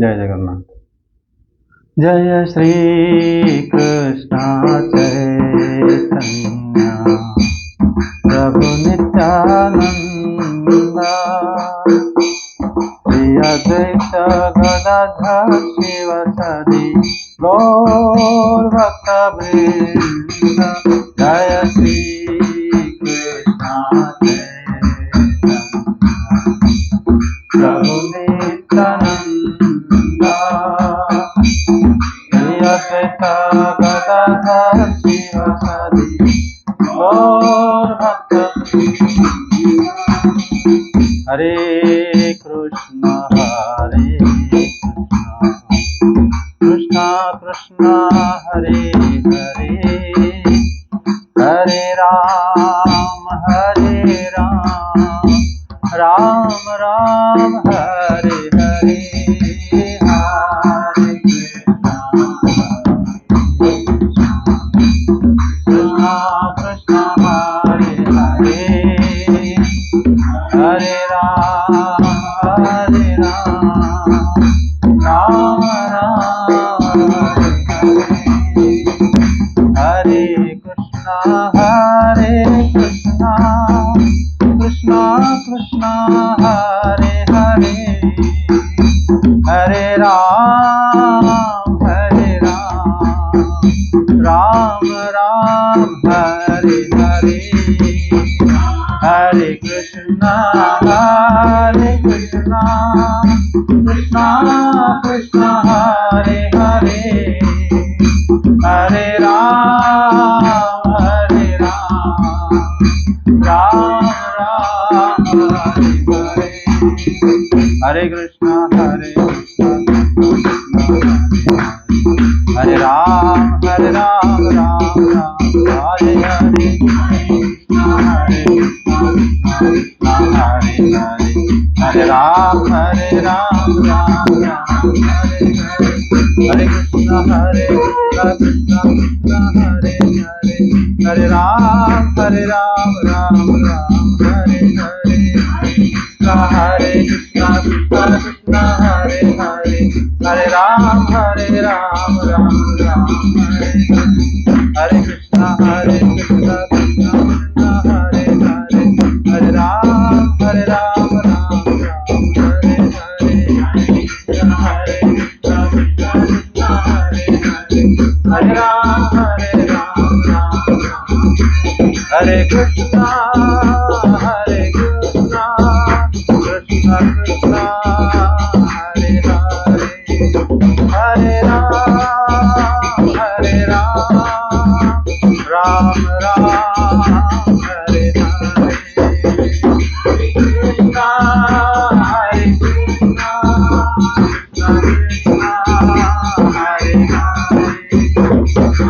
जय जगन्नाथ। जय श्री कृष्ण चैतन्य प्रभु नित्यानंद श्री अद्वैत गदाधर शिवसदि गौर भक्तवृंद। जय श्री कृष्ण चैतन्य प्रभु नित्यानंद श्री अद्वैत गदाधर शिवसदि गौर भक्तवृंद। हरे कृष्ण कृष्ण कृष्ण हरे हरे, हरे राम राम राम हरे हरे। हरे कृष्ण कृष्ण हरे हरे, हरे राम राम राम हरे कृष्ण कृष्ण कृष्ण हरे हरे, हरे राम राम हरे हरे। हरे कृष्ण कृष्ण कृष्ण हरे हरे, हरे राम राम हरे हरे। हरे कृष्ण हरे राम राम हरे हरे। हरे हरे राम राम हरे हरे। हरे कृष्ण कृष्ण हरे हरे, हरे राम राम हरे हरे। हरे कृष्ण कृष्ण हरे हरे, हरे राम राम हरे हरे। हरे कृष्ण कृष्ण हरे हरे, हरे राम राम हरे हरे। हरे कृष्ण कृष्ण हरे हरे, हरे राम हरे कृष्ण कृष्ण कृष्ण हरे हरे, हरे राम राम हरे हरे। कृष्ण हरे कृष्ण हरे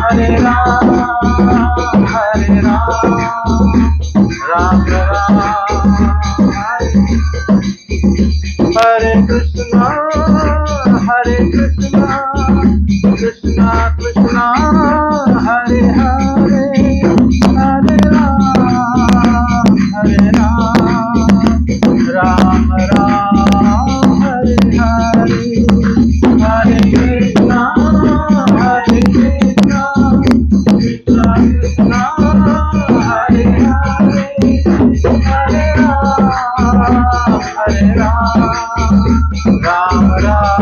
हरे, हरे राम राम हरे। हरे कृष्ण कृष्ण कृष्ण हरे हरे, हरे राम राम हरे हरे। हरे कृष्ण कृष्ण कृष्ण हरे हरे, हरे राम राम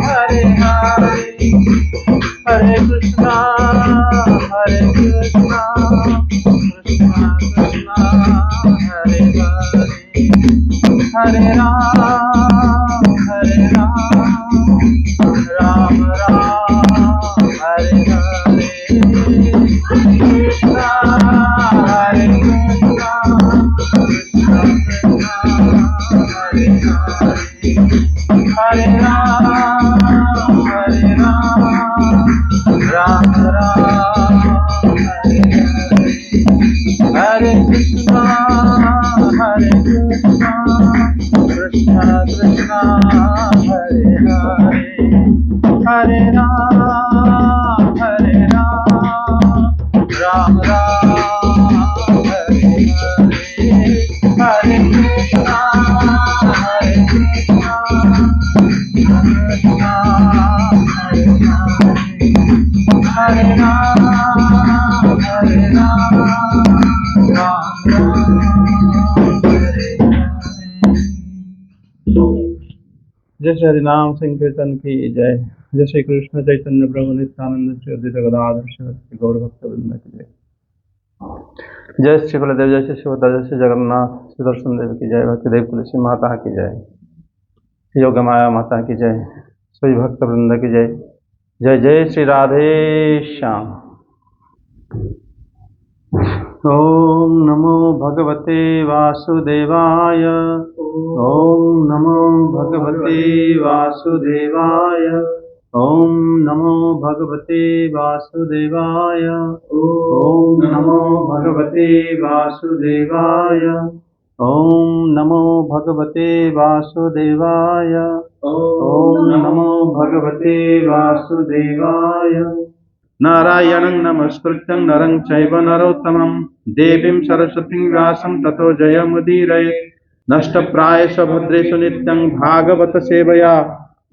हरे हरे। हरे कृष्ण कृष्ण कृष्ण हरे हरे, हरे राम राम हरे हरे। कृष्ण हरे कृष्ण कृष्ण हरे हरे, हरे Ram Ram Hare Ram, Hare Ram, Ram Ram, Hare Hare। जय श्री हरिनाम संकीर्तन की जय। जय श्री कृष्ण चैतन्य प्रभु नित्यानंद श्री अद्वैत गदाधर श्री गौर भक्त वृंद की जय। जय श्री बलदेव, जय श्री सुभद्रा, जय श्री जगन्नाथ, श्री दर्शन देव की जय, भक्ति देव तुलसी माता की जय, योग माया माता की जय, सभी भक्त वृंद की जय। जय जय श्री राधे श्याम। ओम नमो भगवते वासुदेवाय, ओम नमो भगवते वासुदेवाय, ओम नमो भगवते वासुदेवाय, ओम नमो भगवते वासुदेवाय, ओम नमो भगवते वासुदेवाय, ओम नमो भगवते वासुदेवाय। नारायणं नमस्कृत्यं नरं चैव नरोत्तमं देवीं सरस्वतीं व्यासं ततो जयमुदीरयेत्। नष्टप्रायेषु भद्रेषु नित्यं भागवत सेवया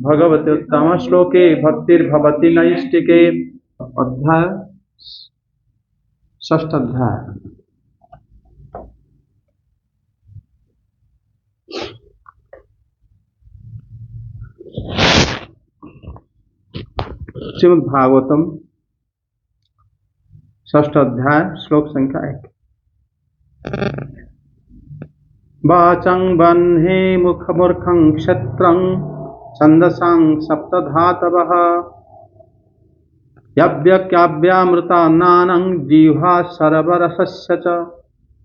भगवते उत्तमश्लोके भक्तिर्भवति नैष्टिके। अध्याय षष्ठ अध्याय। श्रीमद् भागवतम षष्ठ अध्याय श्लोक संख्या 1। वाचं बन्हे मुखमूर्खं क्षत्रं छन्दसां सप्तधातवः यव्यक्याव्यामृतान्नानं जिह्वा सर्वरसस्य च।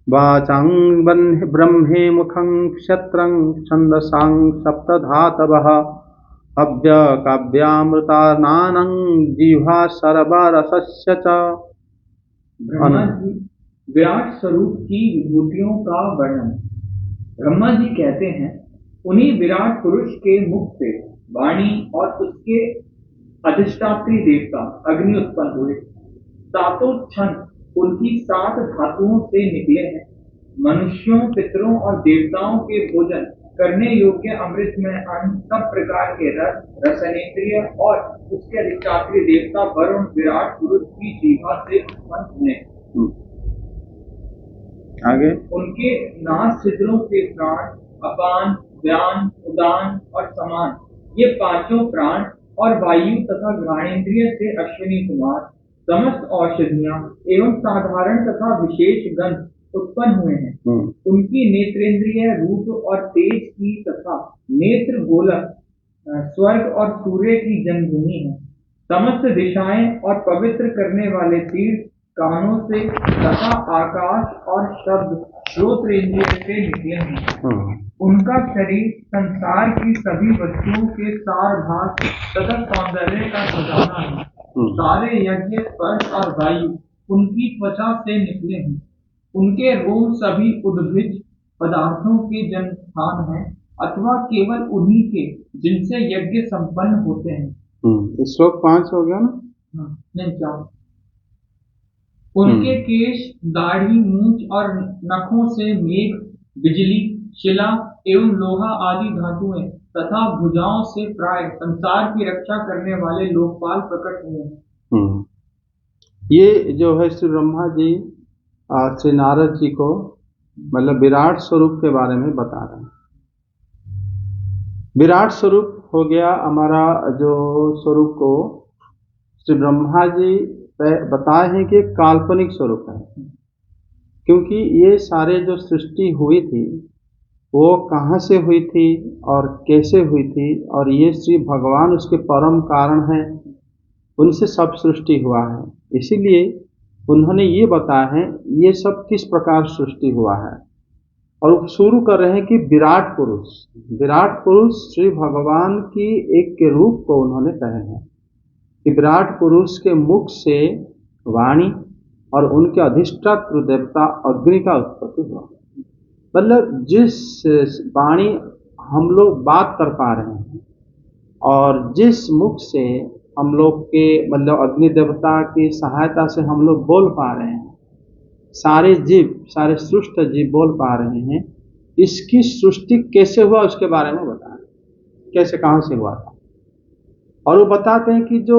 वाचं बन्हे ब्रह्मे मुखं क्षत्रं छन्दसां सप्तधातवः अव्यकाव्यामृतानानं जिह्वा सर्वरसस्य च। ब्रह्मा जी विराट स्वरूप की विभूतियों का वर्णन। ब्रह्मा जी कहते हैं, उन्हीं विराट पुरुष के मुख से वाणी और उसके अधिष्ठात्री देवता अग्नि उत्पन्न हुए। सातों छंद उनकी 7 धातुओं से निकले हैं। मनुष्यों, पितरों और देवताओं के भोजन करने योग्य अमृत में अन्न, सब प्रकार के रस, रसनेन्द्रिय और उसके अधिष्ठात्री देवता वरुण विराट पुरुष की जीवा से उत्पन्न हुए। आगे उनके नास छिद्रों से प्राण, अपान, व्यान, उदान और समान, ये पांचों प्राण और वायु तथा घ्राणेन्द्रिय से अश्विनी कुमार, समस्त औषधियां एवं साधारण तथा विशेष गंध उत्पन्न हुए हैं। उनकी नेत्रेंद्रिय रूप और तेज की तथा नेत्र गोलक स्वर्ग और सूर्य की जन्मभूमि है। समस्त दिशाएं और पवित्र करने वाले तीर्थ कानों से तथा आकाश और शब्द श्रोत्रेंद्रिय से निकले हैं। उनका शरीर संसार की सभी वस्तुओं के सार भाग तथा सौंदर्य का खजाना है। सारे यज्ञ, स्पर्श और वायु उनकी त्वचा से निकले हैं। उनके रोम सभी उद्भिज पदार्थों के जन्म स्थान हैं, अथवा केवल उन्हीं के जिनसे यज्ञ संपन्न होते हैं। श्लोक 5 हो गया ना? नहीं, 4। उनके केश, दाढ़ी, मूंछ और नखों से मेघ, बिजली, शिला एवं लोहा आदि धातुएं तथा भुजाओं से प्राय संसार की रक्षा करने वाले लोकपाल प्रकट हुए हैं। ये जो है श्री ब्रह्मा जी श्री नारद जी को मतलब विराट स्वरूप के बारे में बता रहे हैं। विराट स्वरूप हो गया हमारा जो स्वरूप को श्री ब्रह्मा जी बताए हैं कि काल्पनिक स्वरूप है, क्योंकि ये सारे जो सृष्टि हुई थी वो कहाँ से हुई थी और कैसे हुई थी, और ये श्री भगवान उसके परम कारण हैं, उनसे सब सृष्टि हुआ है। इसीलिए उन्होंने ये बताया है ये सब किस प्रकार सृष्टि हुआ है। और शुरू कर रहे हैं कि विराट पुरुष श्री भगवान की एक के रूप को उन्होंने कहे हैं कि विराट पुरुष के मुख से वाणी और उनके अधिष्ठात्र देवता अग्नि का उत्पत्ति हुआ। मतलब जिस वाणी हम लोग बात कर पा रहे हैं और जिस मुख से हम लोग के मतलब अग्नि देवता की सहायता से हम लोग बोल पा रहे हैं, सारे जीव, सारे सृष्ट जीव बोल पा रहे हैं, इसकी सृष्टि कैसे हुआ उसके बारे में बताएं। कैसे, कहाँ से हुआ था। और वो बताते हैं कि जो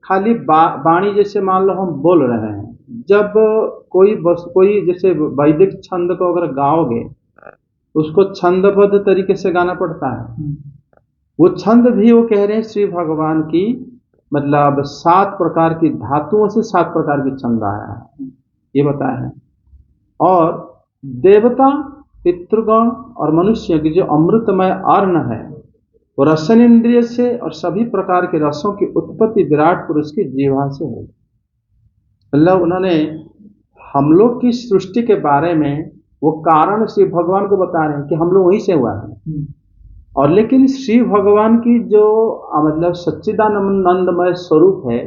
खाली वाणी, जैसे मान लो हम बोल रहे हैं, जब कोई जैसे वैदिक छंद को अगर गाओगे, उसको छंदबद्ध तरीके से गाना पड़ता है। वो छंद भी वो कह रहे हैं श्री भगवान की, मतलब 7 प्रकार की धातुओं से 7 प्रकार की छंद आया है, ये बताया है। और देवता, पितृगण और मनुष्य की जो अमृतमय अर्ण है, वो रसन इंद्रिय से और सभी प्रकार के रसों की उत्पत्ति विराट पुरुष की जीवा से हुई। मतलब उन्होंने हम लोग की सृष्टि के बारे में वो कारण श्री भगवान को बता रहे हैं कि हम लोग वहीं से हुआ है। और लेकिन श्री भगवान की जो मतलब सच्चिदानंदमय स्वरूप है,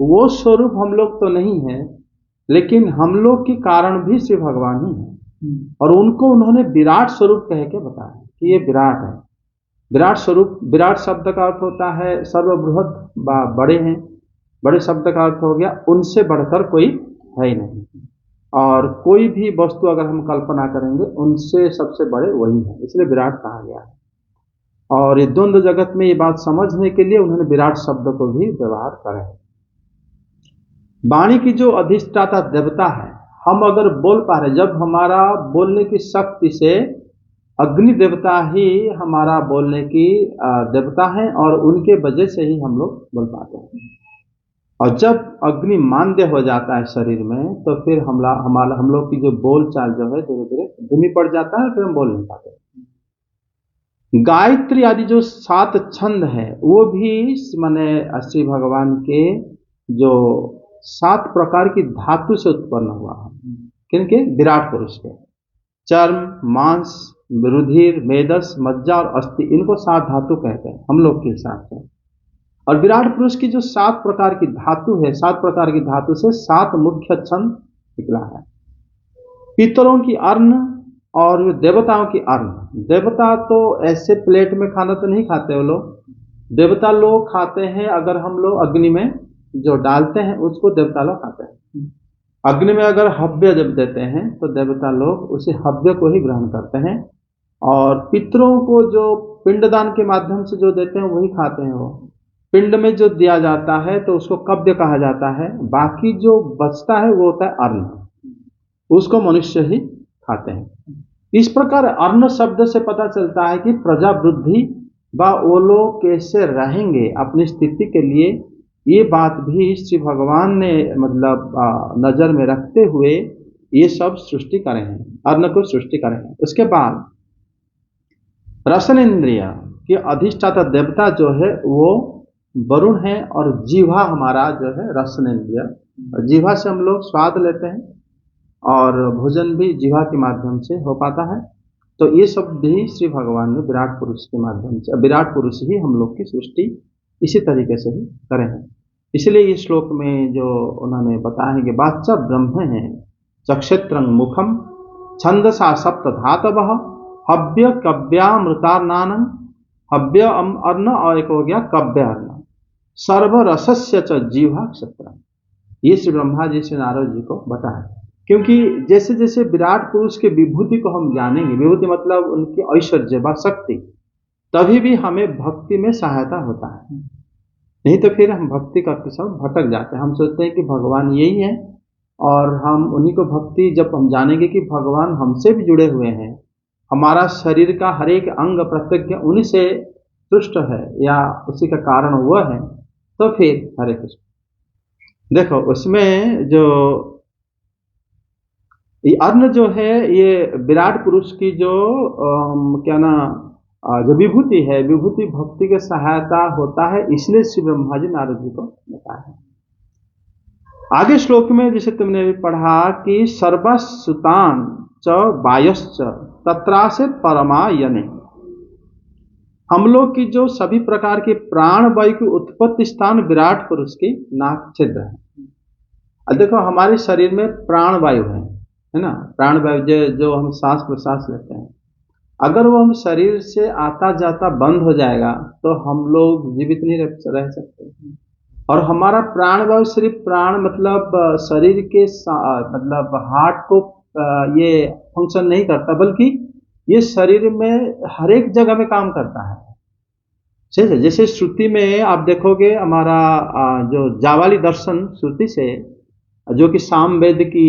वो स्वरूप हम लोग तो नहीं है, लेकिन हम लोग के कारण भी श्री भगवान ही है। और उनको उन्होंने विराट स्वरूप कह के बताया कि ये विराट है। विराट स्वरूप, विराट शब्द का अर्थ होता है सर्वबृहत, बड़े हैं। बड़े शब्द का अर्थ हो गया उनसे बढ़कर कोई है ही नहीं। और कोई भी वस्तु अगर हम कल्पना करेंगे, उनसे सबसे बड़े वही है, इसलिए विराट कहा गया है। और ये द्वंद्व जगत में ये बात समझने के लिए उन्होंने विराट शब्द को भी व्यवहार करा है। वाणी की जो अधिष्ठाता देवता है, हम अगर बोल पा रहे, जब हमारा बोलने की शक्ति से अग्नि देवता ही हमारा बोलने की देवता है, और उनके वजह से ही हम लोग बोल पाते हैं। और जब अग्नि मांद्य हो जाता है शरीर में, तो फिर हम लोग की जो बोल चाल जो है धीरे धीरे धीमी पड़ जाता है, फिर हम बोल नहीं पाते। गायत्री आदि जो 7 छंद है, वो भी माने श्री भगवान के जो 7 प्रकार की धातु से उत्पन्न हुआ है। किनके? विराट पुरुष के। चर्म, मांस, रुधिर, मेदस, मज्जा और अस्थि, इनको 7 धातु कहते हैं हम लोग के हिसाब से। और विराट पुरुष की जो 7 प्रकार की धातु है, 7 प्रकार की धातु से 7 मुख्य छंद निकला है। पितरों की अर्ण और देवताओं की अर्ण। देवता तो ऐसे प्लेट में खाना तो नहीं खाते वो लोग, देवता लोग खाते हैं। अगर हम लोग अग्नि में जो डालते हैं उसको देवता लोग खाते हैं। अग्नि में अगर हव्य जब देते हैं तो देवता लोग उसी हव्य को ही ग्रहण करते हैं। और पितरों को जो पिंडदान के माध्यम से जो देते हैं वही खाते हैं। वो पिंड में जो दिया जाता है तो उसको कव्य कहा जाता है। बाकी जो बचता है वो होता है अन्न, उसको मनुष्य ही खाते हैं। इस प्रकार अन्न शब्द से पता चलता है कि प्रजा वृद्धि व वो लोग कैसे रहेंगे अपनी स्थिति के लिए, ये बात भी श्री भगवान ने मतलब नजर में रखते हुए ये सब सृष्टि करे हैं, अन्न को सृष्टि करे हैं। उसके बाद रसन इंद्रिय के अधिष्ठाता देवता जो है वो वरुण है, और जीवा हमारा जो है रसन इंद्रिय। जीवा से हम लोग स्वाद लेते हैं और भोजन भी जीवा के माध्यम से हो पाता है। तो ये सब भी श्री भगवान ने विराट पुरुष के माध्यम से, विराट पुरुष ही हम लोग की सृष्टि इसी तरीके से ही करे हैं। इसलिए इस श्लोक में जो उन्होंने बताया है कि वाचा ब्रह्म है, चक्षेत्रं मुखम, छंदसा सप्त धातवः, हव्य कव्यामृतार्नानं, हव्य अन्न और एक हो गया कव्य अन्न, सर्वरसस्य च जीवा क्षत्र। ये श्री ब्रह्मा जी से नारद जी को बताया। क्योंकि जैसे जैसे विराट पुरुष के विभूति को हम जानेंगे, विभूति मतलब उनकी ऐश्वर्य व शक्ति, तभी भी हमें भक्ति में सहायता होता है। नहीं तो फिर हम भक्ति करते समय भटक जाते हैं। हम सोचते हैं कि भगवान यही है, और हम उन्हीं को भक्ति, जब हम जानेंगे कि भगवान हमसे भी जुड़े हुए हैं, हमारा शरीर का हर एक अंग प्रत्यंग उन्हीं से सृष्ट है या उसी का कारण हुआ है, तो फिर हरे कृष्ण। देखो उसमें जो ये अन्न जो है, ये विराट पुरुष की जो जो विभूति है, विभूति भक्ति के सहायता होता है, इसलिए श्री ब्रह्मा जी नारद जी को बताया। आगे श्लोक में जैसे तुमने भी पढ़ा कि सर्वसुतान च वायश्च तत्रा से परमायने, हम लोग की जो सभी प्रकार के प्राण वायु की उत्पत्ति स्थान विराट पुरुष की नाक छिद्र है। देखो हमारे शरीर में प्राण वायु है ना, प्राण वायु जो हम सांस प्रश्वास लेते हैं, अगर वो हम शरीर से आता जाता बंद हो जाएगा तो हम लोग जीवित नहीं रह सकते। और हमारा प्राण वायु सिर्फ प्राण मतलब शरीर के मतलब हार्ट को ये फंक्शन नहीं करता, बल्कि ये शरीर में हर एक जगह में काम करता है। ठीक है। जैसे श्रुति में आप देखोगे हमारा जो जावाली दर्शन श्रुति से, जो कि सामवेद की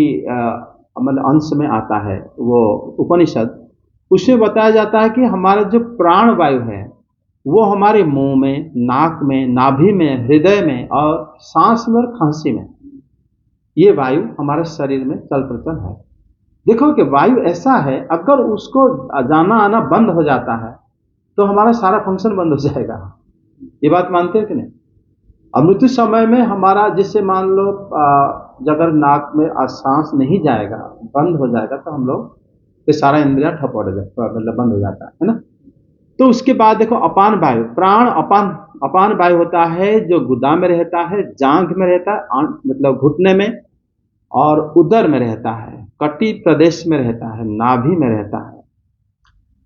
मतलब अंश में आता है, वो उपनिषद, उसमें बताया जाता है कि हमारा जो प्राण वायु है वो हमारे मुंह में, नाक में, नाभि में, हृदय में और सांस में और खांसी में, ये वायु हमारे शरीर में चल प्रचल है। देखो कि वायु ऐसा है, अगर उसको जाना आना बंद हो जाता है तो हमारा सारा फंक्शन बंद हो जाएगा। ये बात मानते हैं कि नहीं? अब मृत्यु समय में हमारा, जिससे मान लो अगर नाक में सांस नहीं जाएगा, बंद हो जाएगा, तो हम लोग ये सारा इंद्रिया ठप हो जाता है, मतलब बंद हो जाता है ना। तो उसके बाद देखो अपान वायु, प्राण अपान वायु होता है जो गुदा में रहता है, जांघ में रहता है, मतलब घुटने में, और उदर में रहता है, कटी प्रदेश में रहता है, नाभि में रहता है,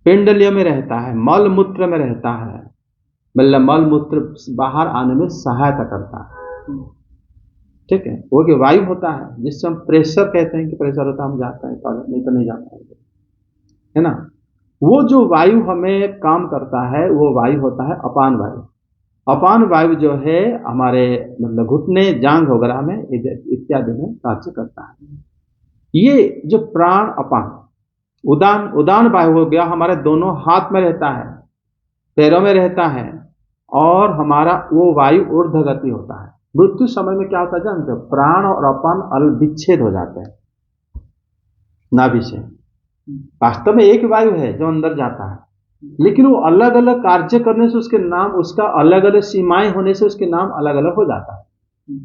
पिंडलियों में रहता है, मल मूत्र में रहता है, मतलब मल मूत्र बाहर आने में सहायता करता है। ठीक है, वो कि वायु होता है जिससे हम प्रेशर कहते हैं कि प्रेशर होता है, हम जाते हैं टॉयलेट, नहीं तो नहीं जाता है ना। वो जो वायु हमें काम करता है वो वायु होता है अपान वायु। अपान वायु जो है हमारे मतलब घुटने, जांघ वगैरह में इत्यादि में कार्य करता है। ये जो प्राण अपान, उदान वायु हो गया, हमारे दोनों हाथ में रहता है, पैरों में रहता है, और हमारा वो वायु ऊर्ध्वगति होता है। मृत्यु समय में क्या होता है जानते हो? प्राण और अपान विच्छेद हो जाते हैं नाभि से। वास्तव में एक वायु है जो अंदर जाता है, लेकिन वो अलग अलग कार्य करने से उसके नाम, उसका अलग अलग सीमाएं होने से उसके नाम अलग अलग हो जाता है।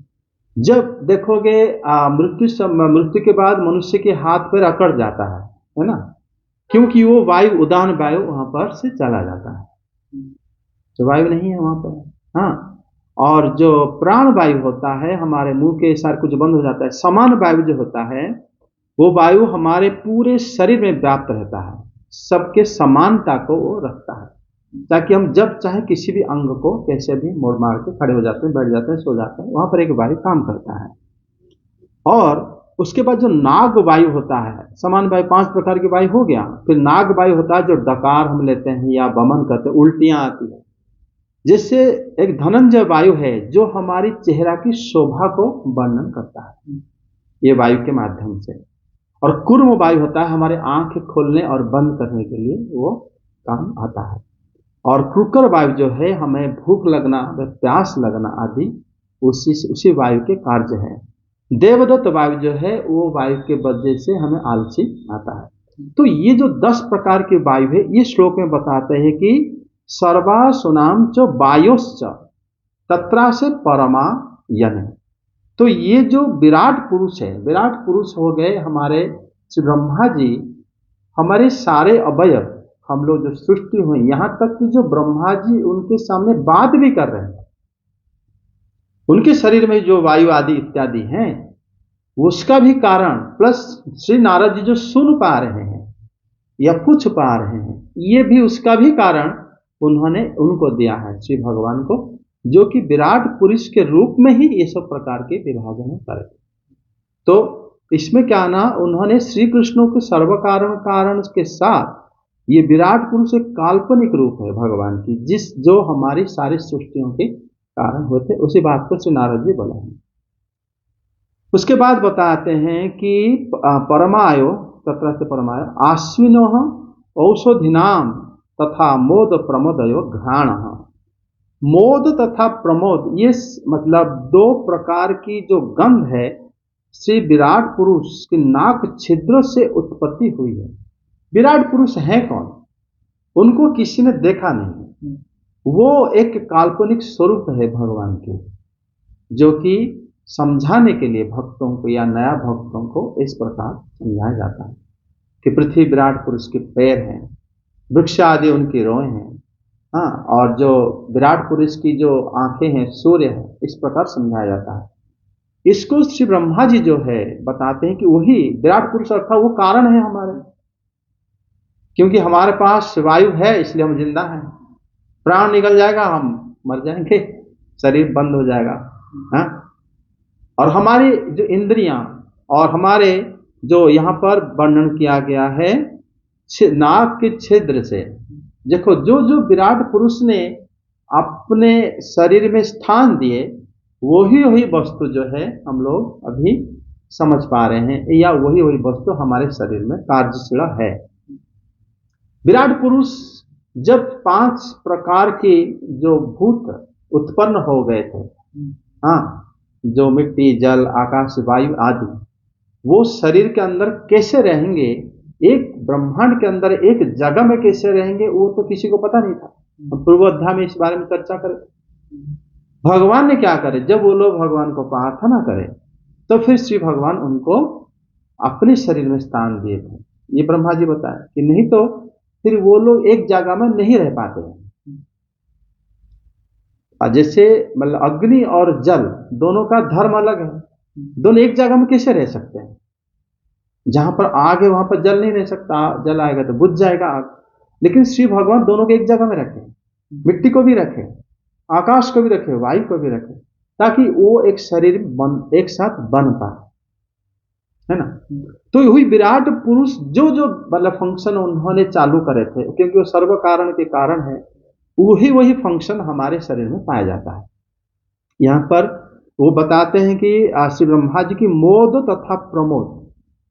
जब देखोगे मृत्यु के बाद मनुष्य के हाथ पैर अकड़ जाता है ना, क्योंकि वो वायु, उदान वायु वहां पर से चला जाता है, तो वायु नहीं है वहां पर। हाँ, और जो प्राण वायु होता है, हमारे मुंह के सारे कुछ बंद हो जाता है। समान वायु जो होता है वो वायु हमारे पूरे शरीर में व्याप्त रहता है, सबके समानता को वो रखता है, ताकि हम जब चाहे किसी भी अंग को कैसे भी मोड़ मार के खड़े हो जाते हैं, बैठ जाते हैं, सो जाते हैं, वहां पर एक वायु काम करता है। और उसके बाद जो नाग वायु होता है, समान वायु 5 प्रकार की वायु हो गया। फिर नाग वायु होता है जो डकार हम लेते हैं या वमन करते हैं, उल्टियां आती है। जिससे एक धनंजय वायु है जो हमारी चेहरा की शोभा को वर्णन करता है, ये वायु के माध्यम से। और कूर्म वायु होता है हमारे आंख खोलने और बंद करने के लिए वो काम आता है। और क्रूकर वायु जो है हमें भूख लगना, प्यास लगना आदि उसी वायु के कार्य है। देवदत्त वायु जो है वो वायु के वजह से हमें आलसी आता है। तो ये जो 10 प्रकार की वायु है, ये श्लोक में बताते हैं कि सर्वासुनाम च वायोश्च तत्रा से परमा यन। तो ये जो विराट पुरुष है, विराट पुरुष हो गए हमारे श्री ब्रह्मा जी, हमारे सारे अवयव, हम लोग जो सृष्टि हुई, यहां तक कि जो ब्रह्मा जी उनके सामने बात भी कर रहे हैं, उनके शरीर में जो वायु आदि इत्यादि हैं, उसका भी कारण, प्लस श्री नारद जी जो सुन पा रहे हैं या पूछ पा रहे हैं, ये भी उसका भी कारण उन्होंने उनको दिया है, श्री भगवान को, जो कि विराट पुरुष के रूप में ही ये सब प्रकार के विभाजन करे। तो इसमें क्या ना, उन्होंने श्री कृष्ण को सर्व कारण के साथ ये विराट पुरुष एक काल्पनिक रूप है भगवान की, जो हमारी सारी सृष्टियों के कारण होते, उसी बात को श्री नारद जी बोला है। उसके बाद बताते हैं कि परमायो तत्र से परमायो आश्विनो औषधिनाम तथा मोद प्रमोदयो घ्राण। मोद तथा प्रमोद, ये मतलब 2 प्रकार की जो गंध है श्री विराट पुरुष की नाक छिद्र से उत्पत्ति हुई है। विराट पुरुष है कौन? उनको किसी ने देखा नहीं, वो एक काल्पनिक स्वरूप है भगवान के, जो कि समझाने के लिए भक्तों को या नया भक्तों को इस प्रकार समझाया जाता है कि पृथ्वी विराट पुरुष के पैर हैं, वृक्ष आदि उनकी रोए हैं, हाँ, और जो विराट पुरुष की जो आंखें हैं सूर्य है, इस प्रकार समझाया जाता है। इसको श्री ब्रह्मा जी जो है बताते हैं कि वही विराट पुरुष अर्थात वो कारण है हमारे, क्योंकि हमारे पास वायु है इसलिए हम जिंदा हैं। प्राण निकल जाएगा हम मर जाएंगे, शरीर बंद हो जाएगा, हाँ। और हमारी जो इंद्रियां और हमारे जो यहाँ पर वर्णन किया गया है नाक के छिद्र से, देखो जो विराट पुरुष ने अपने शरीर में स्थान दिए, वही वस्तु जो है हम लोग अभी समझ पा रहे हैं, या वही वस्तु हमारे शरीर में कार्यशील है। विराट पुरुष जब 5 प्रकार के जो भूत उत्पन्न हो गए थे, हाँ, जो मिट्टी, जल, आकाश, वायु आदि, वो शरीर के अंदर कैसे रहेंगे, एक ब्रह्मांड के अंदर एक जगह में कैसे रहेंगे, वो तो किसी को पता नहीं था। हम पूर्व अध्याय में इस बारे में चर्चा करें। भगवान ने क्या करे, जब वो लोग भगवान को प्रार्थना करें तो फिर श्री भगवान उनको अपने शरीर में स्थान दिए थे। ये ब्रह्मा जी बताए कि नहीं तो फिर वो लोग एक जगह में नहीं रह पाते हैं। जैसे मतलब अग्नि और जल दोनों का धर्म अलग है, दोनों एक जगह में कैसे रह सकते हैं? जहां पर आग है वहां पर जल नहीं रह सकता, जल आएगा तो बुझ जाएगा आग। लेकिन श्री भगवान दोनों को एक जगह में रखे, मिट्टी को भी रखे, आकाश को भी रखे, वायु को भी रखे, ताकि वो एक शरीर एक साथ बन पाए, है ना। तो वही विराट पुरुष जो जो मतलब फंक्शन उन्होंने चालू करे थे, क्योंकि वो सर्व कारण के कारण है, वही फंक्शन हमारे शरीर में पाया जाता है। यहाँ पर वो बताते हैं कि श्री ब्रह्मा जी की मोद तथा प्रमोद,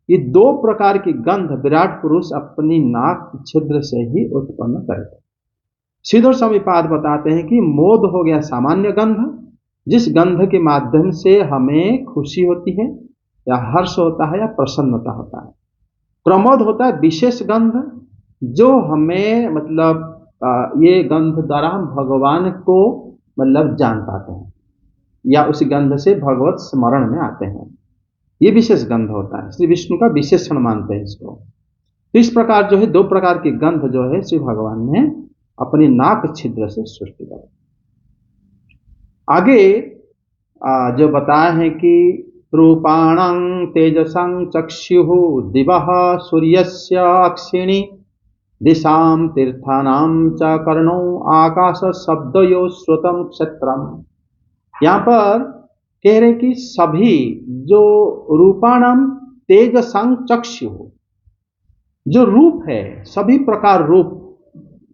ये 2 प्रकार की गंध विराट पुरुष अपनी नाक छिद्र से ही उत्पन्न करे थे। श्रीधर स्वामी पाद बताते हैं कि मोद हो गया सामान्य गंध, जिस गंध के माध्यम से हमें खुशी होती है या हर्ष होता है या प्रसन्नता होता है। प्रमोद होता है विशेष गंध, जो हमें मतलब ये गंध द्वारा हम भगवान को मतलब जान पाते हैं, या उस गंध से भगवत स्मरण में आते हैं। ये विशेष गंध होता है, श्री विष्णु का विशेषण मानते हैं इसको। तो इस प्रकार जो है 2 प्रकार की गंध जो है श्री भगवान ने अपनी नाक छिद्र से सृष्टि करी। आगे जो बताए हैं कि रूपाणं तेजसं चक्षुः दिवः सूर्यस्य अक्षिणी दिशां तीर्थानां च कर्णौ आकाश शब्दयो श्रुतम क्षेत्रम। यहाँ पर कह रहे कि सभी जो रूपाणम तेजसं चक्षुः, जो रूप है, सभी प्रकार रूप,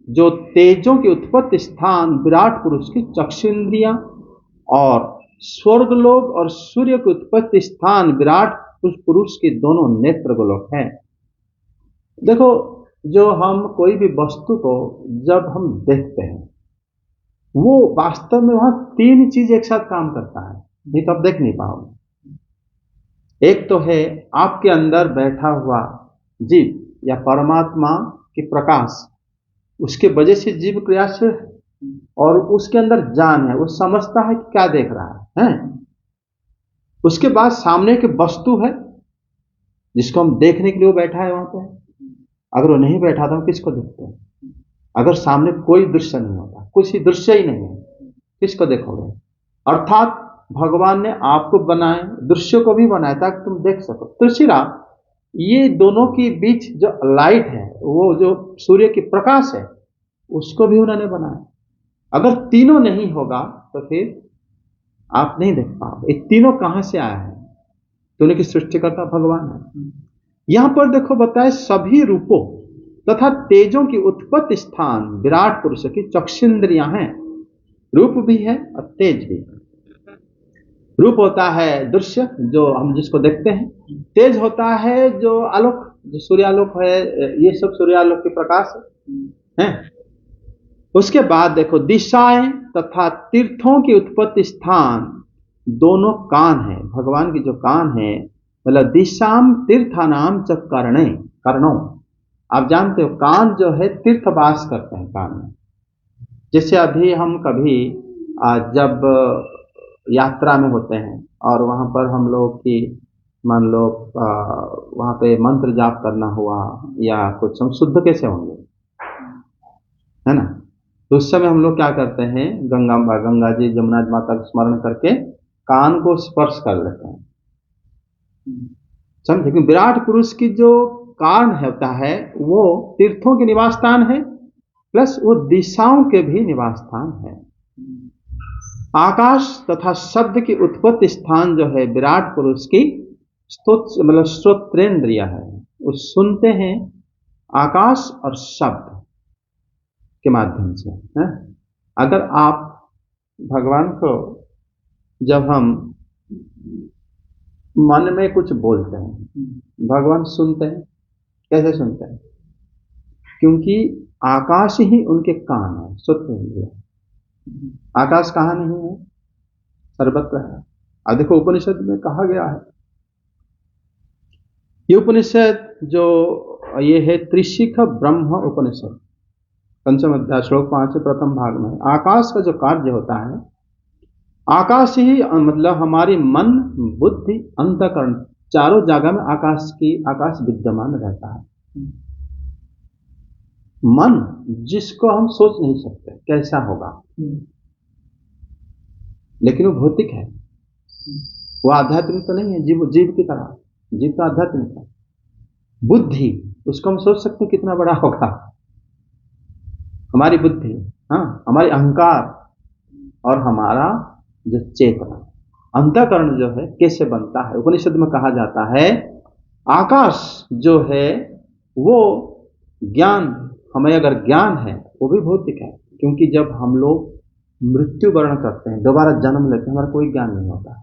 जो तेजों की उत्पत्ति स्थान विराट पुरुष की चक्षुन्द्रियां, और स्वर्गलोक और सूर्य की उत्पत्ति स्थान विराट पुरुष के दोनों नेत्र गोलोक हैं। देखो, जो हम कोई भी वस्तु को जब हम देखते हैं, वो वास्तव में वहां 3 चीज एक साथ काम करता है, नहीं तो आप देख नहीं पाओगे। एक तो है आपके अंदर बैठा हुआ जीव या परमात्मा के प्रकाश, उसके वजह से जीव क्रियाशील है, और उसके अंदर जान है, वो समझता है कि क्या देख रहा है। उसके बाद सामने की वस्तु है जिसको हम देखने के लिए वो बैठा है वहां पे। अगर वो नहीं बैठा तो हम किसको देखते हैं? अगर सामने कोई दृश्य नहीं होता, कुछ ही दृश्य ही नहीं है, किसको देखोगे? अर्थात भगवान ने आपको बनाए, दृश्य को भी बनाया ताकि तुम देख सको। तुलसीरा, ये दोनों के बीच जो लाइट है, वो जो सूर्य की प्रकाश है, उसको भी उन्होंने बनाया। अगर तीनों नहीं होगा तो फिर आप नहीं देख पाओगे। ये तीनों कहां से आया है? दोनों की सृष्टिकर्ता भगवान है। यहां पर देखो बताए, सभी रूपों तथा तेजों की उत्पत्ति स्थान विराट पुरुष की चक्षुन्द्रियां हैं। रूप भी है और तेज भी है। रूप होता है दृश्य, जो हम जिसको देखते हैं। तेज होता है जो आलोक, जो सूर्यालोक है, ये सब सूर्यालोक के प्रकाश है। उसके बाद देखो, दिशाएं तथा तीर्थों की उत्पत्ति स्थान दोनों कान है। भगवान की जो कान है, मतलब दिशाम तीर्थानाम च कर्णों। आप जानते हो कान जो है तीर्थवास करते हैं कान में। जैसे अभी हम कभी जब यात्रा में होते हैं और वहां पर हम लोग की मान लो वहां पे मंत्र जाप करना हुआ या कुछ, हम शुद्ध कैसे होंगे, है ना। तो उस समय हम लोग क्या करते हैं, गंगा जी जमुना माता का स्मरण करके कान को स्पर्श कर लेते हैं, समझे। कि विराट पुरुष की जो कान होता है वो तीर्थों के निवास स्थान है, प्लस वो दिशाओं के भी निवास स्थान है। आकाश तथा शब्द की उत्पत्ति स्थान जो है विराट पुरुष की मतलब श्रोत्रेंद्रिय है। वो सुनते हैं आकाश और शब्द के माध्यम से, है? अगर आप भगवान को जब हम मन में कुछ बोलते हैं, भगवान सुनते हैं। कैसे सुनते हैं? क्योंकि आकाश ही उनके कान है, श्रुत इंद्रिय। आकाश कहाँ नहीं है? सर्वत्र है। अब देखो उपनिषद में कहा गया है, ये उपनिषद जो ये है त्रिशिख ब्रह्म उपनिषद, पंचम अध्याय श्लोक 5 प्रथम भाग में आकाश का जो कार्य होता है, आकाश ही मतलब हमारी मन, बुद्धि, अंतःकरण चारों जगह में आकाश विद्यमान रहता है। मन जिसको हम सोच नहीं सकते कैसा होगा, लेकिन वो भौतिक है, वो आध्यात्मिक तो नहीं है। जीव की तरह, जीव तो आध्यात्मिक है। बुद्धि उसको हम सोच सकते हैं कितना बड़ा होगा, हमारी बुद्धि, हाँ, हमारी अहंकार और हमारा जो चेतना, अंतःकरण जो है कैसे बनता है। उपनिषद में कहा जाता है आकाश जो है वो ज्ञान, हमें अगर ज्ञान है वो भी भौतिक है, क्योंकि जब हम लोग मृत्युवरण करते हैं, दोबारा जन्म लेते हैं, हमारा कोई ज्ञान नहीं होता है।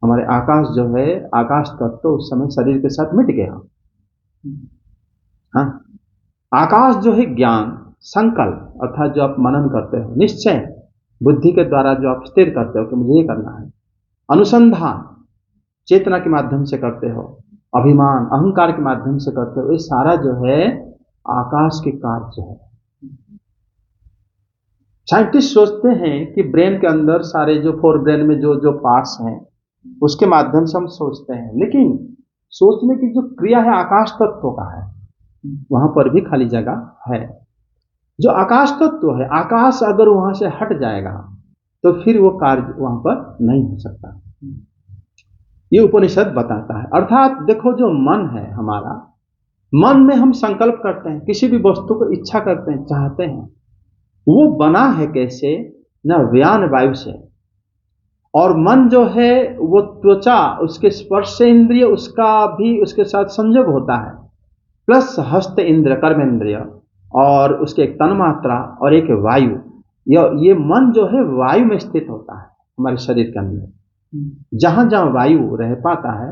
हमारे आकाश जो है, आकाश तत्व तो उस समय शरीर के साथ मिट गया। हाँ, आकाश जो है ज्ञान, संकल्प अर्थात जो आप मनन करते हो, निश्चय बुद्धि के द्वारा जो आप स्थिर करते हो कि मुझे ये करना है, अनुसंधान चेतना के माध्यम से करते हो, अभिमान अहंकार के माध्यम से करते हो, ये सारा जो है आकाश के कार्य है। साइंटिस्ट सोचते हैं कि ब्रेन के अंदर सारे जो फोर ब्रेन में जो जो पार्ट्स हैं उसके माध्यम से हम सोचते हैं, लेकिन सोचने की जो क्रिया है आकाश तत्व का है, वहां पर भी खाली जगह है। जो आकाश तत्व है, आकाश अगर वहां से हट जाएगा तो फिर वो कार्य वहां पर नहीं हो सकता, ये उपनिषद बताता है। अर्थात देखो जो मन है हमारा, मन में हम संकल्प करते हैं, किसी भी वस्तु को इच्छा करते हैं, चाहते हैं, वो बना है कैसे? न व्यान वायु से। और मन जो है वो त्वचा, उसके स्पर्श इंद्रिय, उसका भी उसके साथ संयोग होता है, प्लस हस्त इंद्र कर्मेंद्रिय, और उसके एक तन्मात्रा और एक वायु। ये मन जो है वायु में स्थित होता है हमारे शरीर के अंदर। जहां जहां वायु रह पाता है,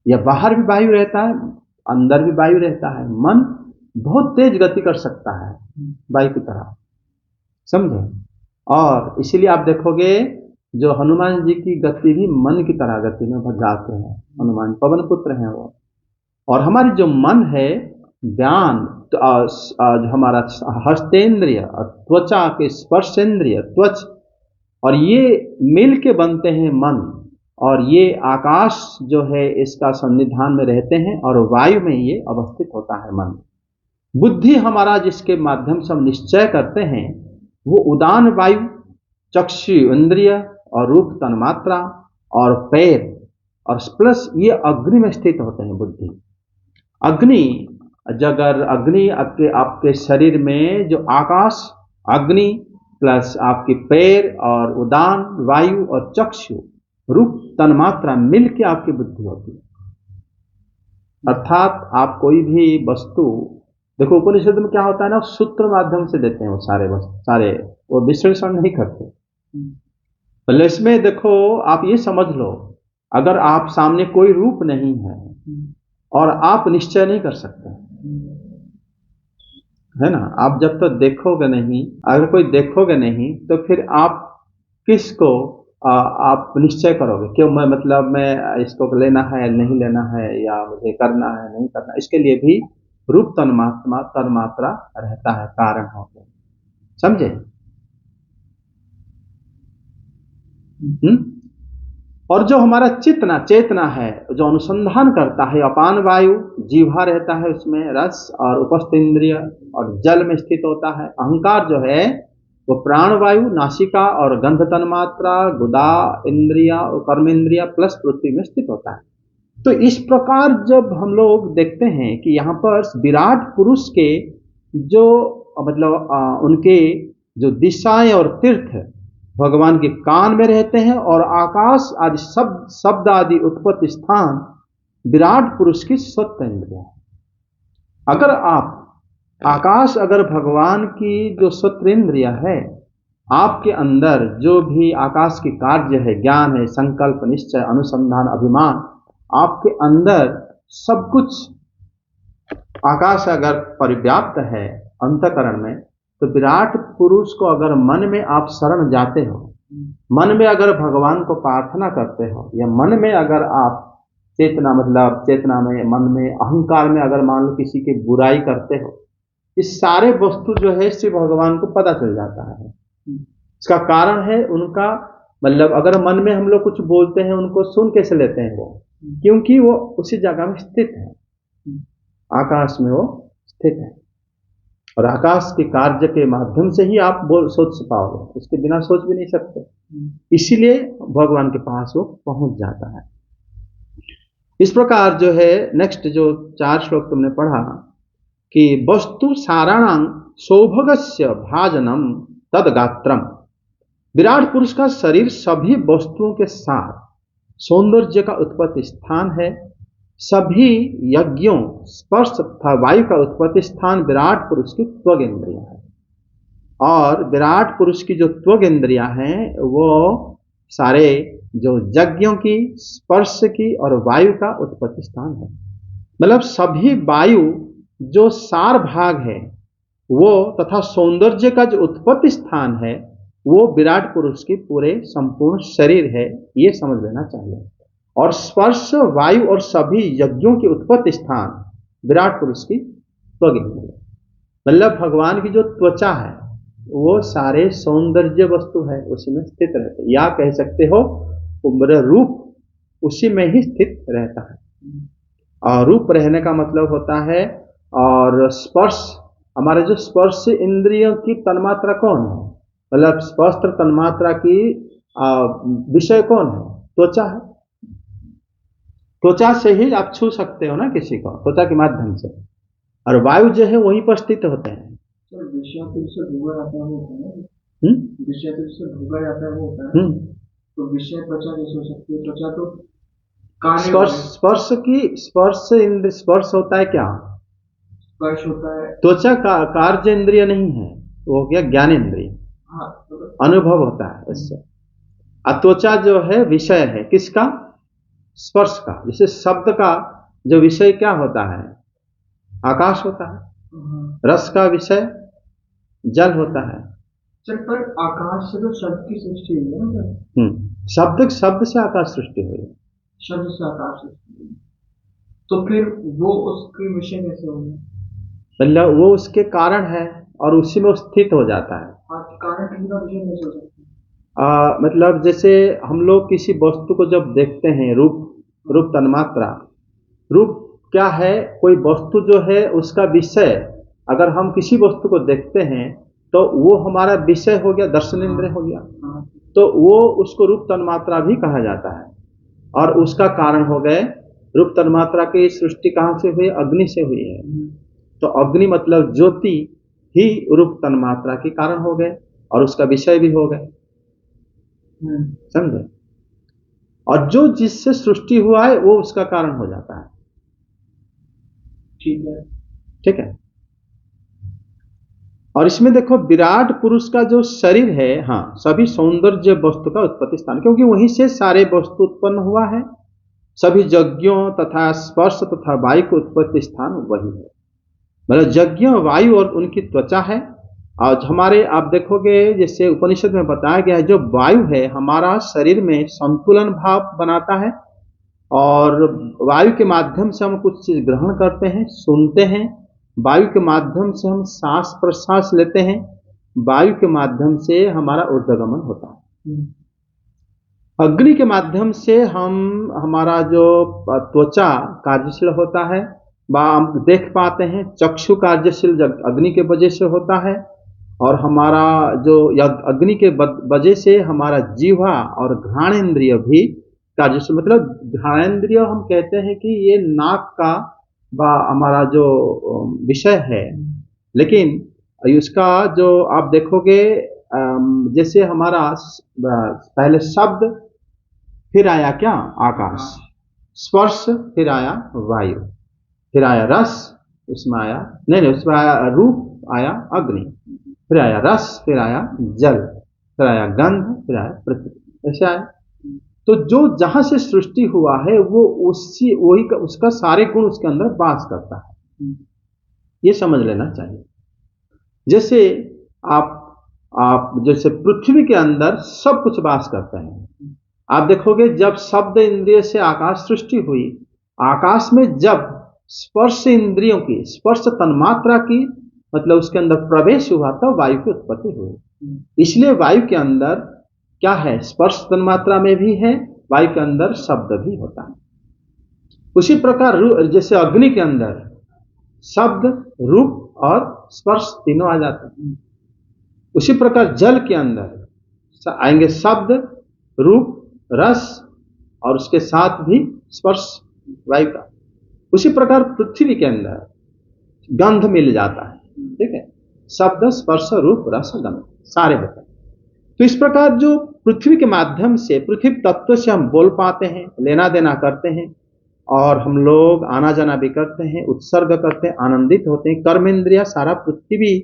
या बाहर भी वायु रहता है, अंदर भी वायु रहता है, मन बहुत तेज गति कर सकता है वायु की तरह, समझे। और इसीलिए आप देखोगे जो हनुमान जी की गति भी मन की तरह गति में जाते हैं। हनुमान पवन पुत्र हैं वो। और हमारी जो मन है, ज्ञान जो हमारा हस्तेंद्रिय, त्वचा के स्पर्शेंद्रिय, त्वच, और ये मिल के बनते हैं मन, और ये आकाश जो है इसका सन्निधान में रहते हैं, और वायु में ये अवस्थित होता है मन। बुद्धि हमारा जिसके माध्यम से हम निश्चय करते हैं, वो उदान वायु, चक्षु इंद्रिय और रूप तन्मात्रा और पैर, और प्लस ये अग्नि में स्थित होते हैं बुद्धि। अग्नि, अगर अग्नि आपके शरीर में जो आकाश, अग्नि प्लस आपके पैर और उदान वायु और चक्षु रूप तन्मात्रा मिलके आपकी बुद्धि होती है। अर्थात आप कोई भी वस्तु, देखो उपनिषद में क्या होता है ना, सूत्र माध्यम से देते हैं वो सारे वो विश्लेषण नहीं करते। पहले इसमें देखो आप ये समझ लो, अगर आप सामने कोई रूप नहीं है और आप निश्चय नहीं कर सकते, है ना, आप जब तक देखोगे नहीं, अगर कोई देखोगे नहीं तो फिर आप किसको आप निश्चय करोगे? क्यों मैं इसको लेना है नहीं लेना है, या मुझे करना है नहीं करना? इसके लिए भी रूप तन्मात्रा रहता है, कारण होते, समझे। और जो हमारा चेतना है, जो अनुसंधान करता है, अपान वायु, जीवा रहता है उसमें, रस और उपस्थ इंद्रिय और जल में स्थित होता है। अहंकार जो है वो प्राण वायु, नासिका और गंध तन्मात्रा, गुदा इंद्रिया और कर्म इंद्रिया प्लस पृथ्वी में स्थित होता है। तो इस प्रकार जब हम लोग देखते हैं कि यहाँ पर विराट पुरुष के जो उनके जो दिशाएं और तीर्थ भगवान के कान में रहते हैं, और आकाश आदि शब्द आदि उत्पत्ति स्थान विराट पुरुष की स्वतः इंद्रिया है। अगर आप आकाश अगर भगवान की जो सत्रेंद्रिय है, आपके अंदर जो भी आकाश की कार्य है, ज्ञान है, संकल्प, निश्चय, अनुसंधान, अभिमान, आपके अंदर सब कुछ आकाश अगर परिव्याप्त है अंतःकरण में, तो विराट पुरुष को अगर मन में आप शरण जाते हो, मन में अगर भगवान को प्रार्थना करते हो, या मन में अगर आप चेतना, मतलब चेतना में, मन में, अहंकार में अगर मान लो किसी की बुराई करते हो, इस सारे वस्तु जो है शिव भगवान को पता चल जाता है। इसका कारण है उनका, मतलब अगर मन में हम लोग कुछ बोलते हैं, उनको सुन कैसे लेते हैं वो, क्योंकि वो उसी जगह में स्थित है, आकाश में वो स्थित है, और आकाश के कार्य के माध्यम से ही आप सोच पाओगे, उसके बिना सोच भी नहीं सकते, इसीलिए भगवान के पास वो पहुंच जाता है। इस प्रकार जो है नेक्स्ट जो 4 श्लोक तुमने पढ़ा कि वस्तु साराणां सौभगस्य भाजनम तद गात्रम, विराट पुरुष का शरीर सभी वस्तुओं के साथ सौंदर्य का उत्पत्ति स्थान है, सभी यज्ञों, स्पर्श तथा वायु का उत्पत्ति स्थान विराट पुरुष की त्वग इंद्रिया है, और विराट पुरुष की जो त्वग इंद्रिया हैं वो सारे जो यज्ञों की, स्पर्श की और वायु का उत्पत्ति स्थान है। मतलब सभी वायु जो सार भाग है वो, तथा सौंदर्य का जो उत्पत्ति स्थान है वो विराट पुरुष की पूरे संपूर्ण शरीर है, ये समझ लेना चाहिए। और स्पर्श, वायु और सभी यज्ञों की उत्पत्ति स्थान विराट पुरुष की त्वग इंद्रिय, मतलब भगवान की जो त्वचा है वो सारे सौंदर्य वस्तु है, उसी में स्थित रहते, या कह सकते हो रूप उसी में ही स्थित रहता है। और रूप रहने का मतलब होता है, और स्पर्श, हमारे जो स्पर्श इंद्रियों की तन्मात्रा कौन है, मतलब स्पर्श तन्मात्रा की विषय कौन है, त्वचा है। त्वचा से ही आप छू सकते हो ना किसी को, त्वचा के माध्यम से, और वायु जो है वहीं पर स्थित होते हैं। विषय से ढूंढा जाता है वो होता है, विषय से ढूंढा जाता है वो होता है, तो विषय त्वचा कैसे हो सकती है? त्वचा तो स्पर्श की, स्पर्श इंद्र, स्पर्श होता है क्या, स्पर्श होता है, त्वचा का कार्य इंद्रिय नहीं है, वो हो गया ज्ञान इंद्रिय, अनुभव होता है इससे। त्वचा जो है विषय है किसका, स्पर्श का। जैसे शब्द का जो विषय क्या होता है, आकाश होता है, रस का विषय जल होता है। चल, पर आकाश से तो शब्द की सृष्टि हुई है ना, शब्द से आकाश सृष्टि हुई है, शब्द से आकाश सृष्टि हुई, तो फिर वो उसके विषय कैसे होंगे, मतलब वो उसके कारण है और उसी में स्थित हो जाता है। कारण किसी का विषय नहीं हो सकता। मतलब जैसे हम लोग किसी वस्तु को जब देखते हैं, रूप तन्मात्रा, रूप क्या है, कोई वस्तु जो है उसका विषय, अगर हम किसी वस्तु को देखते हैं तो वो हमारा विषय हो गया, दर्शन इंद्रिय हो गया, तो वो उसको रूप तन्मात्रा भी कहा जाता है, और उसका कारण हो गए। रूप तन्मात्रा की सृष्टि कहाँ से हुई, अग्नि से हुई है, तो अग्नि मतलब ज्योति ही रूप तन्मात्रा के कारण हो गए और उसका विषय भी हो गए, समझे। और जो जिससे सृष्टि हुआ है वो उसका कारण हो जाता है, ठीक है। और इसमें देखो विराट पुरुष का जो शरीर है, हाँ, सभी सौंदर्य वस्तु का उत्पत्ति स्थान, क्योंकि वहीं से सारे वस्तु उत्पन्न हुआ है, सभी यज्ञों तथा स्पर्श तथा वायु का उत्पत्ति स्थान वही है, मतलब यज्ञ, वायु और उनकी त्वचा है। और हमारे आप देखोगे जैसे उपनिषद में बताया गया है, जो वायु है हमारा शरीर में संतुलन भाव बनाता है, और वायु के माध्यम से हम कुछ चीज ग्रहण करते हैं, सुनते हैं, वायु के माध्यम से हम सांस प्रश्वास लेते हैं, वायु के माध्यम से हमारा ऊर्ध्वगमन होता है, अग्नि के माध्यम से हमारा जो त्वचा कार्यशील होता है, हम देख पाते हैं, चक्षु कार्यशील अग्नि के वजह से होता है, और हमारा जो अग्नि के वजह से हमारा जीवा और घ्राणेन्द्रिय भी कार्यशील, मतलब घ्राणेन्द्रिय हम कहते हैं कि ये नाक का हमारा जो विषय है, लेकिन उसका जो आप देखोगे जैसे हमारा पहले शब्द, फिर आया क्या, आकाश, स्पर्श, फिर आया वायु, फिर आया रस, उसमें आया, नहीं उसमें आया रूप, आया अग्नि, फिर आया रस, फिर आया जल, फिर आया गंध, फिर आया पृथ्वी, ऐसे आया। तो जो जहां से सृष्टि हुआ है वो वही उसका सारे गुण उसके अंदर वास करता है, ये समझ लेना चाहिए। जैसे आप जैसे पृथ्वी के अंदर सब कुछ वास करते हैं। आप देखोगे जब शब्द इंद्रिय से आकाश सृष्टि हुई, आकाश में जब स्पर्श इंद्रियों की, स्पर्श तन्मात्रा की मतलब उसके अंदर प्रवेश हुआ तब वायु की उत्पत्ति हुई। इसलिए वायु के अंदर क्या है, स्पर्श तन्मात्रा में भी है, वायु के अंदर शब्द भी होता है। उसी प्रकार जैसे अग्नि के अंदर शब्द, रूप और स्पर्श तीनों आ जाते हैं, उसी प्रकार जल के अंदर आएंगे शब्द, रूप, रस और उसके साथ भी स्पर्श वायु का। उसी प्रकार पृथ्वी के अंदर गंध मिल जाता है, ठीक है, शब्द, स्पर्श, रूप, रस, गंध सारे होते हैं। तो इस प्रकार जो पृथ्वी के माध्यम से, पृथ्वी तत्व से हम बोल पाते हैं, लेना देना करते हैं और हम लोग आना जाना भी करते हैं, उत्सर्ग करते हैं, आनंदित होते हैं, कर्मेंद्रिया सारा पृथ्वी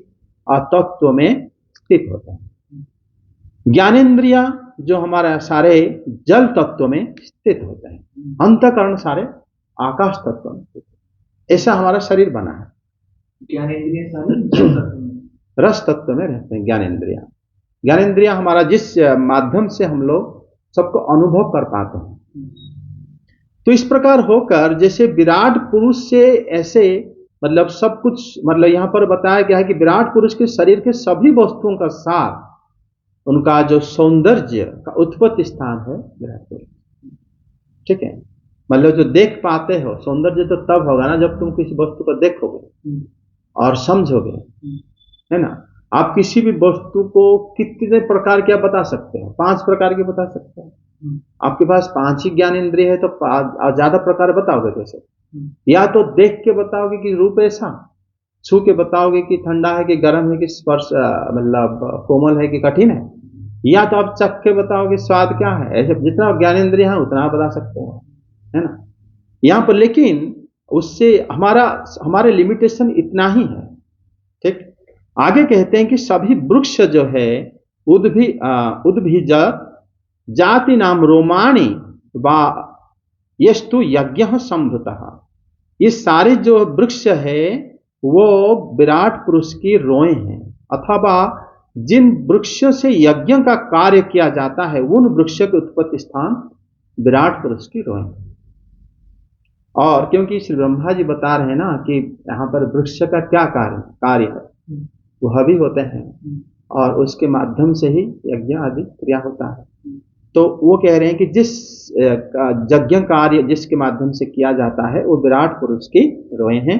तत्व में स्थित होता है। ज्ञानेन्द्रिया जो हमारा सारे जल तत्व में स्थित होते हैं, अंतःकरण सारे आकाश तत्व में स्थित है। ऐसा हमारा शरीर बना है। ज्ञानेन्द्रिय सारे रस तत्व में रहते हैं ज्ञानेन्द्रिया। ज्ञानेन्द्रिया हमारा जिस माध्यम से हम लोग सबको अनुभव कर पाते हैं। तो इस प्रकार होकर जैसे विराट पुरुष से ऐसे मतलब सब कुछ, मतलब यहां पर बताया गया है कि विराट पुरुष के शरीर के सभी वस्तुओं का सार, उनका जो सौंदर्य का उत्पत्ति स्थान है विराट पुरुष, ठीक है। मतलब जो देख पाते हो, सौंदर्य तो तब होगा ना जब तुम किसी वस्तु को देखोगे और समझोगे, है ना। आप किसी भी वस्तु को कितने प्रकार के आप बता सकते हो, 5 प्रकार के बता सकते हो। आपके पास 5 ही ज्ञान इंद्रिय है तो ज्यादा प्रकार बताओगे कैसे? या तो देख के बताओगे कि रूप ऐसा, छू के बताओगे कि ठंडा है कि गर्म है कि स्पर्श मतलब कोमल है कि कठिन है, या तो आप चख के बताओगे स्वाद क्या है। ऐसे जितना ज्ञान इंद्रिय है उतना आप बता सकते हो, है ना। यहाँ पर लेकिन उससे हमारे लिमिटेशन इतना ही है, ठीक। आगे कहते हैं कि सभी वृक्ष जो है उद्भिज जाति नाम रोमाणी वा यस्तु यज्ञ संभृतः, ये सारे जो वृक्ष है वो विराट पुरुष की रोएं हैं, अथवा जिन वृक्षों से यज्ञ का कार्य किया जाता है उन वृक्षों के उत्पत्ति स्थान विराट पुरुष की रोएं। और क्योंकि श्री ब्रह्मा जी बता रहे हैं ना कि यहाँ पर वृक्ष का क्या कार्य है, वो हवि होते हैं और उसके माध्यम से ही यज्ञ आदि क्रिया होता है। तो वो कह रहे हैं कि जिस यज्ञ कार्य जिसके माध्यम से किया जाता है वो विराट पुरुष की रोएं हैं।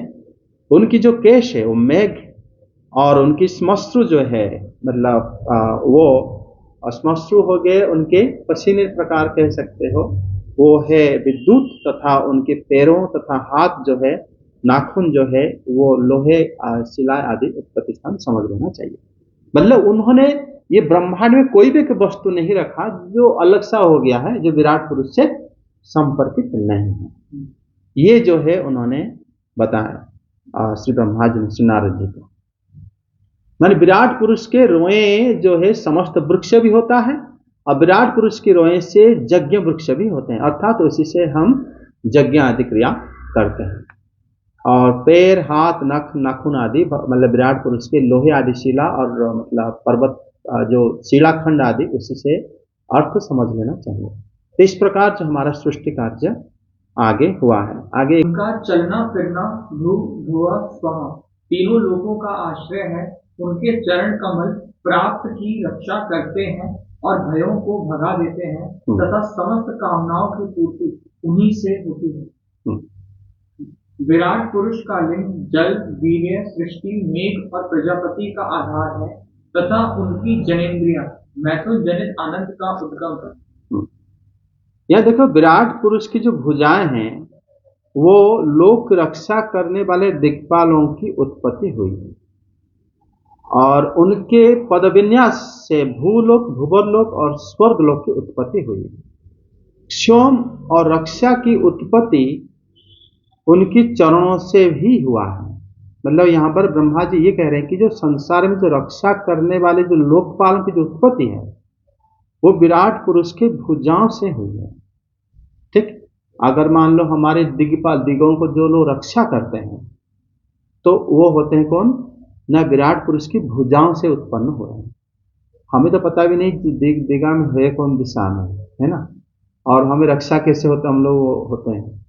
उनकी जो केश है वो मेघ, और उनकी श्मश्रु जो है मतलब वो श्मश्रु हो गए उनके पसीने प्रकार कह सकते हो, वो है विद्युत, तथा उनके पैरों तथा हाथ जो है नाखून जो है वो लोहे शिला आदि उत्पत्ति स्थान समझ लेना चाहिए। मतलब उन्होंने ये ब्रह्मांड में कोई भी वस्तु नहीं रखा जो अलग सा हो गया है, जो विराट पुरुष से संपर्कित नहीं है। ये जो है उन्होंने बताया श्री ब्रह्मा जी, श्री नारद जी को। माने विराट पुरुष के रोएं जो है समस्त वृक्ष भी होता है और विराट पुरुष की रोएं से यज्ञ वृक्ष भी होते हैं, अर्थात तो उसी से हम यज्ञ आदि क्रिया करते हैं। और पैर, हाथ, नख, नाखून आदि मतलब विराट पुरुष के लोहे आदि शिला और मतलब पर्वत जो शिलाखंड आदि, उसी से अर्थ समझ लेना चाहिए। तो इस प्रकार से हमारा सृष्टि कार्य आगे हुआ है। आगे उनका चलना फिरना भू भुआ स्वः तीनों लोगों का आश्रय है, उनके चरण कमल प्राप्त की रक्षा करते हैं और भयों को भगा देते हैं, तथा समस्त कामनाओं की पूर्ति उन्हीं से होती है। विराट पुरुष का लिंग जल, वीर्य, सृष्टि, मेघ और प्रजापति का आधार है, तथा उनकी जनेन्द्रियां मैथुन जनित आनंद का उद्गम है। यह देखो विराट पुरुष की जो भुजाएं हैं वो लोक रक्षा करने वाले दिक्पालों की उत्पत्ति हुई है, और उनके पदविन्यास से भूलोक, भुवरलोक और स्वर्गलोक की उत्पत्ति हुई है। क्षोम और रक्षा की उत्पत्ति उनकी चरणों से भी हुआ है। मतलब यहाँ पर ब्रह्मा जी ये कह रहे हैं कि जो संसार में जो रक्षा करने वाले जो लोकपाल की जो उत्पत्ति है वो विराट पुरुष के भुजाओं से हुई है। ठीक, अगर मान लो हमारे दिग्पाल दिगों को जो लोग रक्षा करते हैं तो वो होते हैं कौन, न विराट पुरुष की भुजाओं से उत्पन्न हो रहे हैं। हमें तो पता भी नहीं दिगा में है कौन दिशा में, है ना, और हमें रक्षा कैसे होता हम लोग होते हैं।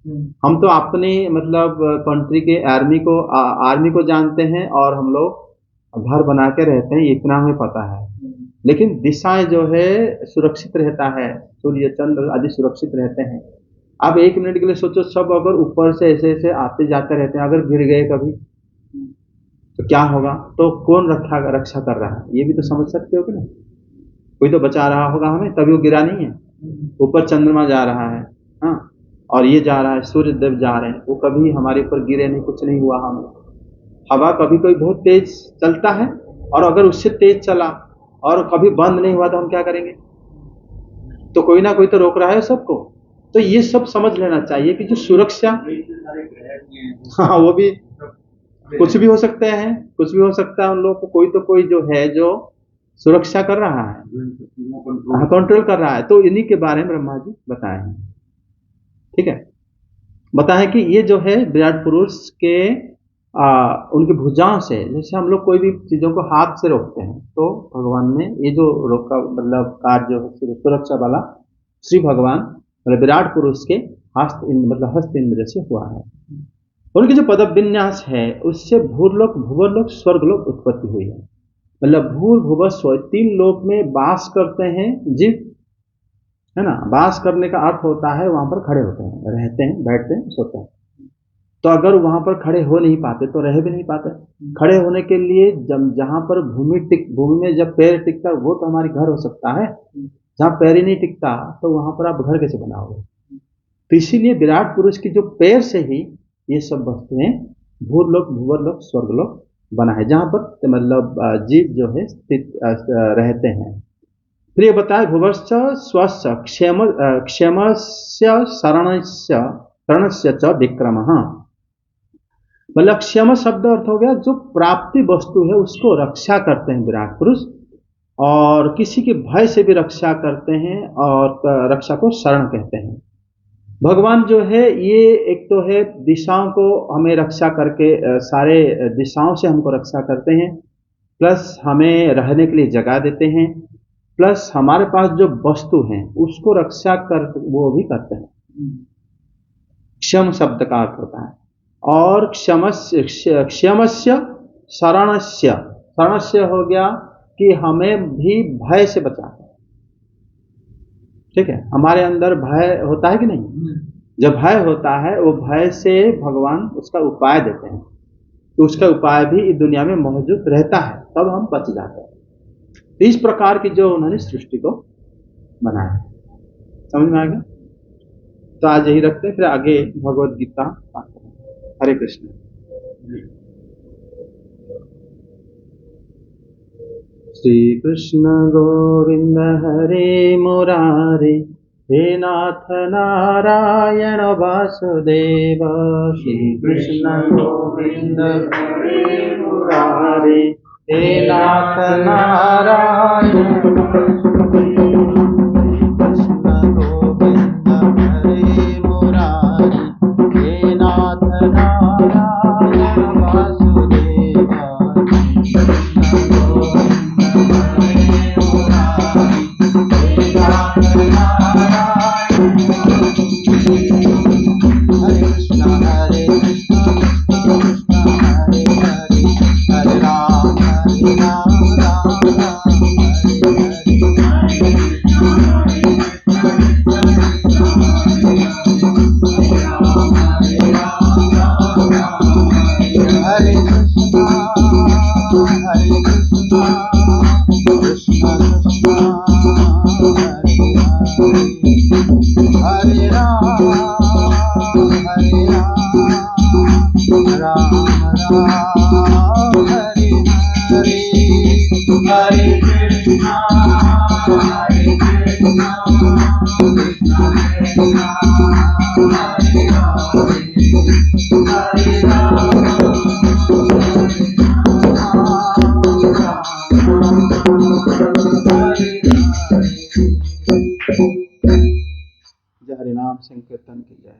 हम तो अपने मतलब कंट्री के आर्मी को जानते हैं और हम लोग घर बना के रहते हैं, इतना हमें पता है। लेकिन दिशाएं जो है सुरक्षित रहता है, सूर्य चंद्र आदि सुरक्षित रहते हैं। अब 1 मिनट के लिए सोचो, सब अगर ऊपर से ऐसे ऐसे आते जाते रहते हैं, अगर गिर गए कभी तो क्या होगा, तो कौन रक्षा कर रहा है, ये भी तो समझ सकते हो कि नहीं। कोई तो बचा रहा होगा हमें, तभी वो गिरा नहीं है। ऊपर चंद्रमा जा रहा है, हाँ, और ये जा रहा है, सूर्य देव जा रहे हैं, वो कभी हमारे ऊपर गिरे नहीं, कुछ नहीं हुआ हमें। हवा कभी कोई बहुत तेज चलता है और अगर उससे तेज चला और कभी बंद नहीं हुआ तो हम क्या करेंगे, तो कोई ना कोई तो रोक रहा है सबको। तो ये सब समझ लेना चाहिए कि जो सुरक्षा, हाँ, वो भी कुछ भी हो सकते हैं, कुछ भी हो सकता है उन लोगों को, कोई तो कोई जो है जो सुरक्षा कर रहा है, कंट्रोल कर रहा है। तो इन्हीं के बारे में ब्रह्मा जी बताए हैं। ठीक है, बताएं कि ये जो है विराट पुरुष के उनकी भुजाओं से, जैसे हम लोग कोई भी चीजों को हाथ से रोकते हैं तो भगवान ने ये जो रोका मतलब कार्य जो सुरक्षा वाला श्री भगवान मतलब विराट पुरुष के हस्त इंद्र से हुआ है। उनके जो पदविन्यास है उससे भूलोक भुवरलोक स्वर्गलोक उत्पत्ति हुई है। मतलब भूल भुव स्व 3 लोक में वास करते हैं जीव, है ना। वास करने का अर्थ होता है वहां पर खड़े होते हैं, रहते हैं, बैठते हैं, सोते हैं। तो अगर वहां पर खड़े हो नहीं पाते तो रह भी नहीं पाते। खड़े होने के लिए जहां पर भूमि में जब पैर टिकता वो तो हमारी घर हो सकता है, जहां पैर ही नहीं टिकता तो वहां पर आप घर कैसे बनाओगे। तो इसीलिए विराट पुरुष की जो पैर से ही ये सब वस्तुएं भूलोक भुवरलोक स्वर्गलोक बना है, जहां पर मतलब जीव जो है स्थित रहते हैं। फिर ये बताए भुवर्श्च स्वस्य क्षेमस्य शरणस्य च विक्रमः। मतलब क्षम शब्द अर्थ हो गया जो प्राप्ति वस्तु है उसको रक्षा करते हैं विराट पुरुष, और किसी के भय से भी रक्षा करते हैं, और रक्षा को शरण कहते हैं। भगवान जो है ये एक तो है दिशाओं को हमें रक्षा करके सारे दिशाओं से हमको रक्षा करते हैं, प्लस हमें रहने के लिए जगह देते हैं, प्लस हमारे पास जो वस्तु हैं उसको रक्षा कर वो भी करते हैं। क्षम शब्द का अर्थ होता है। और क्षमस्य शरणस्य हो गया कि हमें भी भय से बचाते हैं। ठीक है, हमारे अंदर भय होता है कि नहीं, जब भय होता है वो भय से भगवान उसका उपाय देते हैं, तो उसका उपाय भी इस दुनिया में मौजूद रहता है, तब हम बच जाते हैं। तो इस प्रकार की जो उन्होंने सृष्टि को बनाया, समझ में आ गया। तो आज यही रखते हैं, फिर आगे भगवद गीता। हरे कृष्ण। श्री कृष्ण गोविंद हरे मुरारे, हे नाथ नारायण वासुदेव। श्री कृष्ण गोविंद हरे मुरारे, हे नाथ नारायण Hare जय हरिनाम संकीर्तन की जय।